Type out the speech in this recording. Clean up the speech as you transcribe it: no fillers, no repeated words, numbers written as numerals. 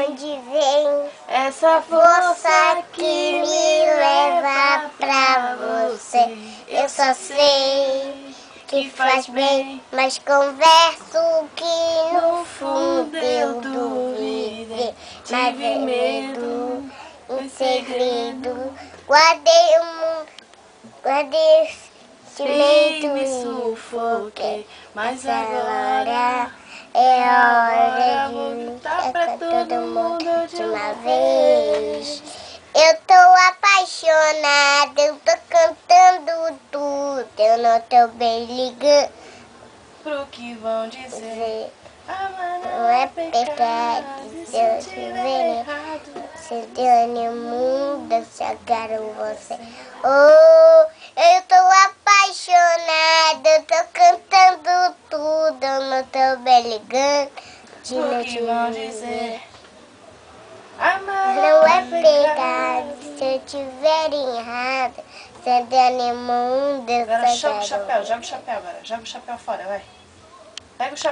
onde vem essa força que me leva pra você. Eu só sei que faz bem, mas converso que no fundo eu duvidei. Tive medo, Em segredo, guardei esse e sentimento me e sufoquei. Mas agora agora é hora hora de voltar pra todo mundo de uma vez. Eu tô apaixonada, eu tô cantando tudo, eu não tô bem ligando. Pro que vão dizer. Amar Não não é é pecado, pecado se se eu eu tiver tiver errado. se deu no mundo, eu só quero você. Oh, eu tô apaixonada, eu tô cantando tudo, eu não tô bem ligando. Pro que vão dizer. Amar Não é pecado se eu tiver errado, se deu no mundo, eu Agora só joga o quero chapéu, você. joga o chapéu agora. Joga o chapéu fora, vai. Pega o chapéu.